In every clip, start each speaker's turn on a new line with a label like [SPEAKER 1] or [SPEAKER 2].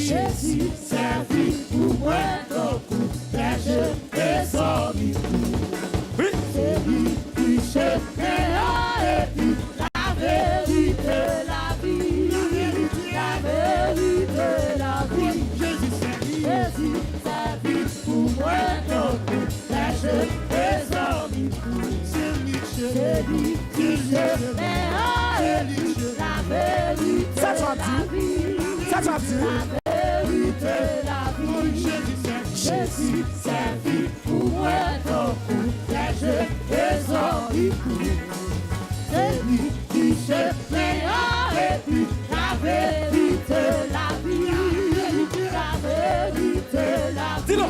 [SPEAKER 1] Jésus, servi pour moi, beaucoup, péché et sorti. C'est lui qui cherche et puis la vérité, la vie. La vérité, la vie. Jésus, servi pour moi, beaucoup, péché et sorti. C'est lui qui cherche et puis la vérité, la vie. La vérité, la vie. Jésus, servi pour moi, beaucoup, péché et sorti. C'est lui qui cherche et puis la vérité, la vie. La vérité, la vie.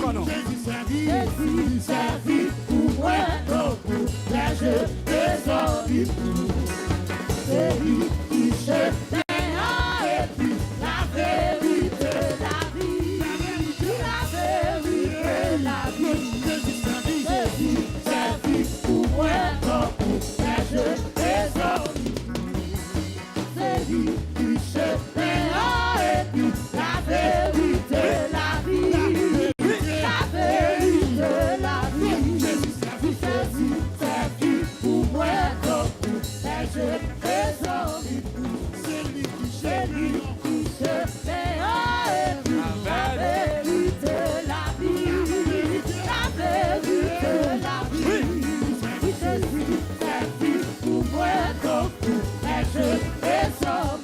[SPEAKER 1] Jésus, servi pour moi, beaucoup, péché et sorti. C'est lui qui cherche et puis la vérité, la vie. La vérité, la vie. Jésus, servi pour moi, beaucoup, péché et sorti. C'est lui qui cherche et puis la vérité, la vie. La vérité, la vie. Jésus, servi pour moi, beaucoup, péché et sorti. C'est lui qui cherche et puis la vérité, la vie. La vérité, la vie. Jésus, servi pour moi, beaucoup, péché et sorti. C'est lui qui cherche et puis la vérité, la vie. La vérité, la vie. Jésus, servi pour moi, beaucoup, péché et sorti.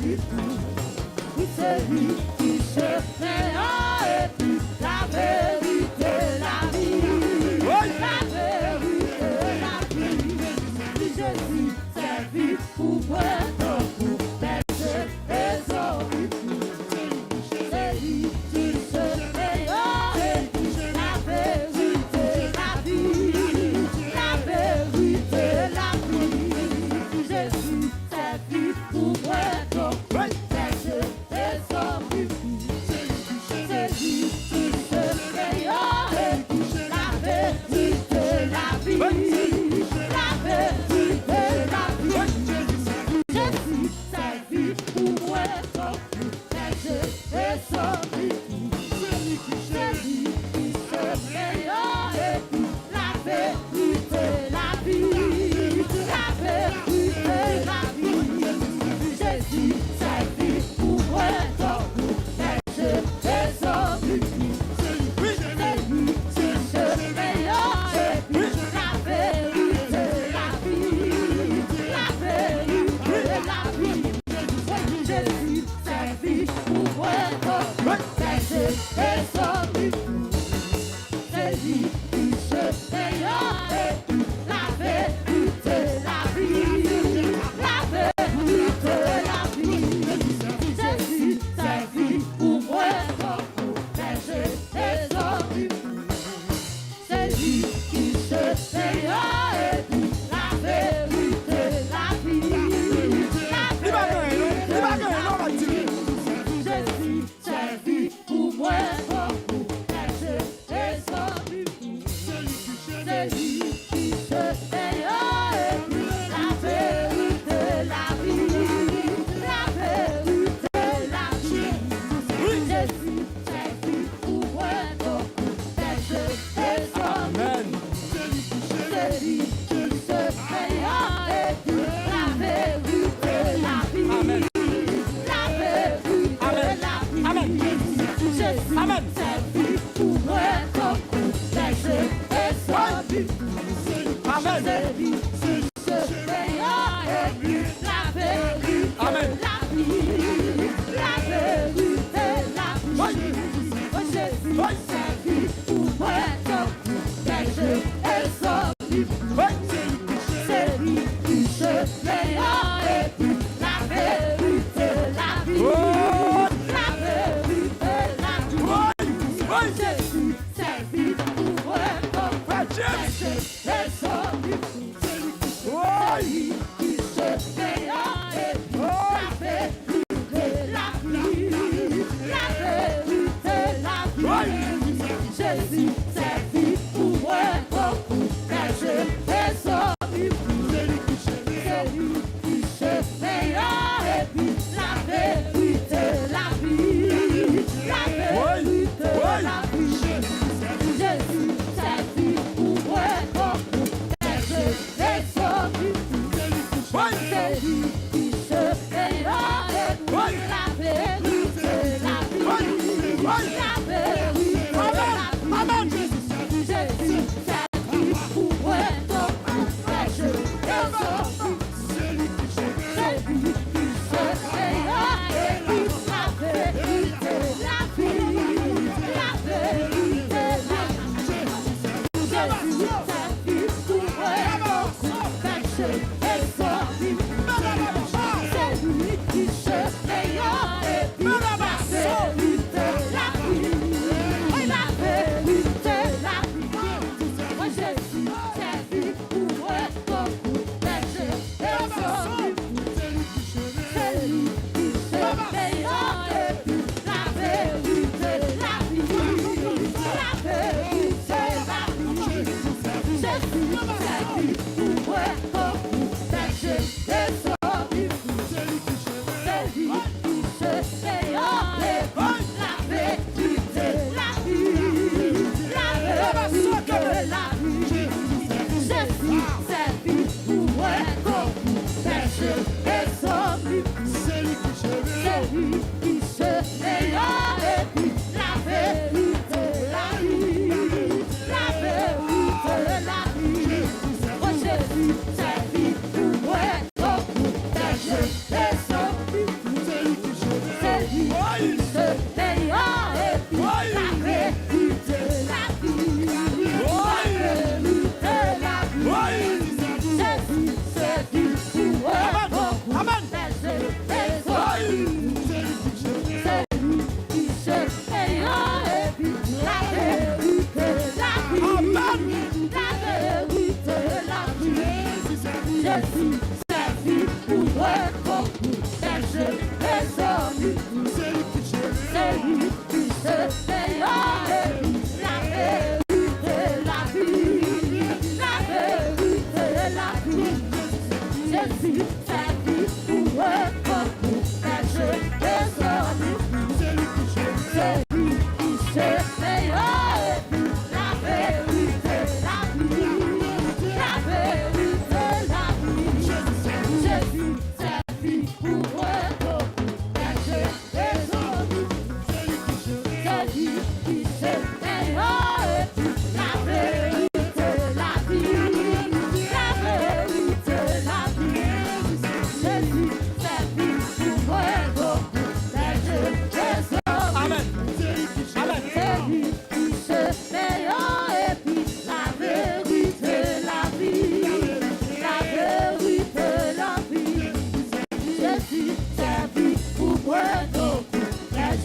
[SPEAKER 1] C'est lui qui cherche et puis la vérité, la vie. La vérité, la vie. Jésus, servi pour moi, beaucoup, péché et sorti. C'est lui qui cherche et puis la vérité, la vie. La vérité, la vie. Jésus, servi pour moi, beaucoup, péché et sorti. C'est lui qui cherche et puis la vérité, la vie. La vérité, la vie. Jésus, servi pour moi, beaucoup, péché et sorti. C'est lui qui cherche et puis la vérité, la vie. La vérité, la vie. Jésus, servi pour moi, beaucoup, péché et sorti. C'est lui qui cherche et puis la vérité, la vie. La vérité, la vie. Jésus, servi pour moi, beaucoup, péché et sorti. C'est lui qui cherche et puis la vérité, la vie. La vérité, la vie. Jésus, servi pour moi, beaucoup,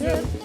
[SPEAKER 1] Jésus.